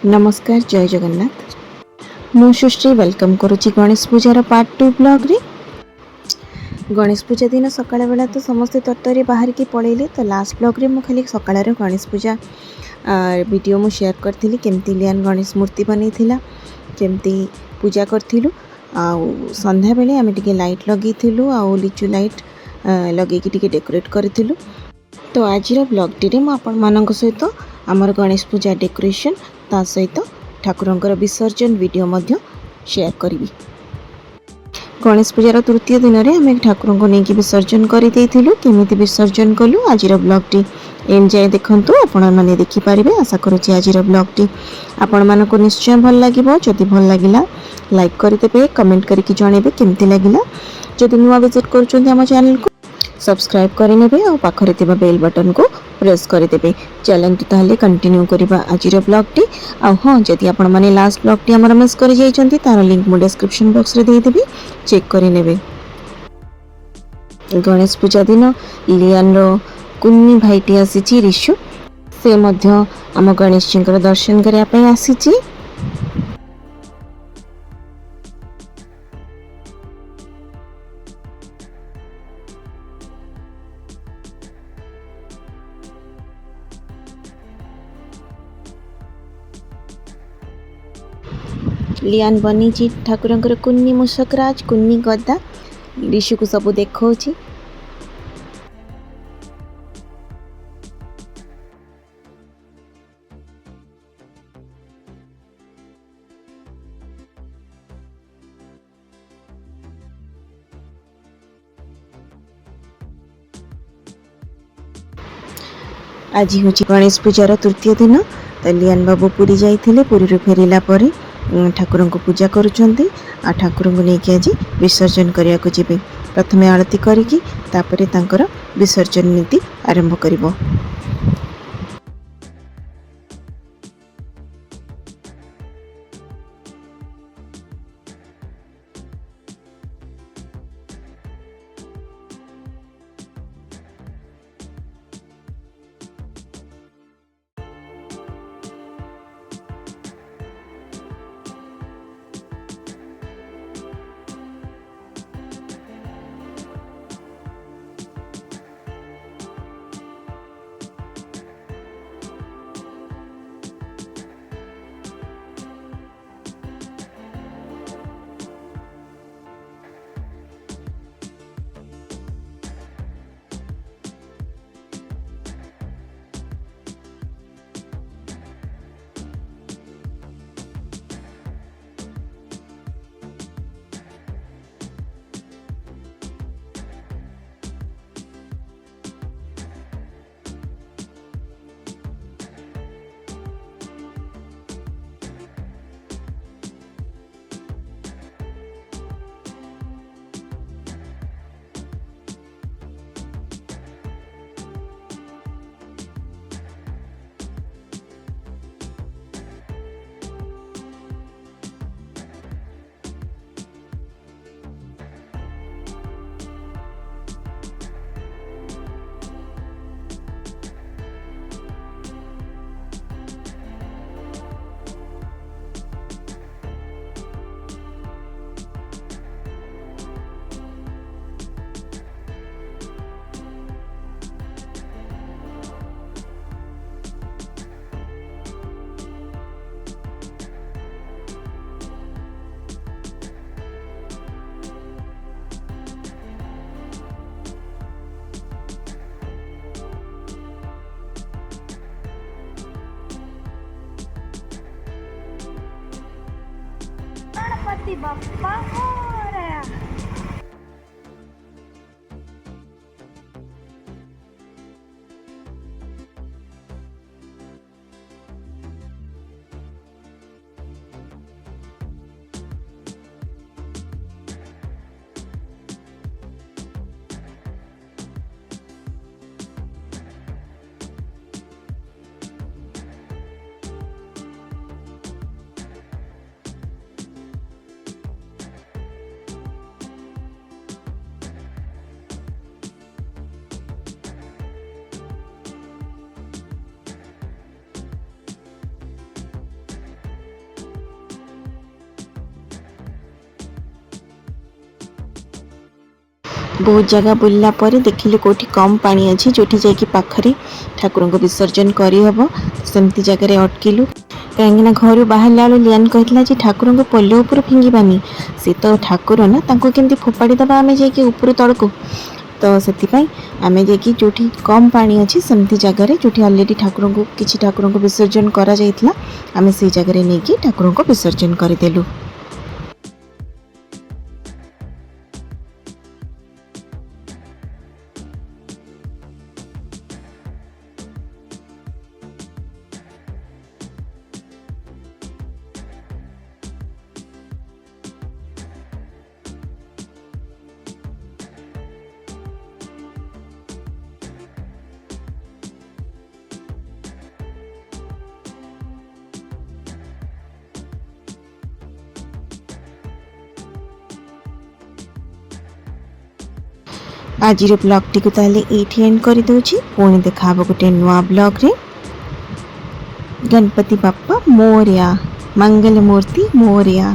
नमस्कार जय जगन्नाथ मु सुश्री वेलकम करुच्ची गणेश पूजार पार्ट 2 ब्लॉग रे। गणेश पूजा दिन सकाळ बेला तो समस्ते तत्तर बाहर की पलैले तो लास्ट ब्लॉग रे मु खाली सकाळ गणेश पूजा वीडियो मु शेयर करथिली केमती लियान गणेश मूर्ति बनैथिला केमती पूजा करथिलु आ संध्या बेले आमे टिके लाइट लगैथिलु आ लिचु लाइट लगे की टिके डेकोरेट करथिलु। तो आजिर ब्लॉग टी मु आपण मानक सहित आमर गणेश पूजा डेकोरेशन ता सहित ठाकुरंकर विसर्जन वीडियो मध्य शेयर करी। गणेश पूजार तृतीय दिन में आम ठाकुर को लेकिन विसर्जन कर केमी विसर्जन कलु आज ब्लॉग टी एम जाए देखूँ आपण मैंने देखिपारे। आशा करुँच आज ब्लॉग टी आपण मानक निश्चय भल लगे। जदि भल लगिला लाइक करदे कमेंट करके जनइबे केमती लगिला। जदि नुआ विजिट कर चैनल को सब्सक्राइब करेंगे और पाखरे थिबा बेल बटन को प्रेस करदे। चलते ताहले कंटिन्यू करबा आज ब्लॉग टी। हाँ जदि आपण माने लास्ट ब्लॉग टी हमर मिस कर जाइछंती तार लिंक मु डिस्क्रिप्शन बॉक्स रे दे देबी चेक करि नेबे। गणेश पूजा दिन लियान रो कुन्नी भाईटी आसीची रिशु से मध्य आम गणेश जी दर्शन करने पे आसीची। लियान बनी ठाकुर कुन्नी मुसकराज कुन्नी गदा ऋषि को सब देखा। आज हूँ गणेश पूजार तृतीय दिन। तो लियान बाबू पुरी जाइथिले पुरी फेरिला परे ठाकुर को पूजा करुछंती आ ठाकुर को लेकिन आज विसर्जन करने को जीवे। प्रथमे आरती करिकी तापरे तांकर विसर्जन नीति आरंभ करिवो। गणपति बप्पा मोरया। बहुत जगह बुलला पर देखिले कोठी कम पानी अच्छी जोठी जाकि पाखरे ठाकुर को विसर्जन करहब सेमती जगह अटकिलु कहीं घर बाहर बेलू लियान कहला ठाकुर को पोल उपर फिंगानी सी तो ठाकुर ना केमती फोपाड़ी दबा आम जा ऊपर तड़क तो से आम जा जोठी कम पानी अच्छी सेमती जगह जोठी अलरेडी ठाकुर को किसी ठाकुर को विसर्जन करा जाइथिला आम से जगह नहीं ठाकुर को विसर्जन करदेलु। आज ब्लॉग टी को ताले एठी एंड कर दउची पुणी देखा गोटे नुआ ब्लॉग रे। गणपति बाप्पा मोरया, मंगल मूर्ति मोरया।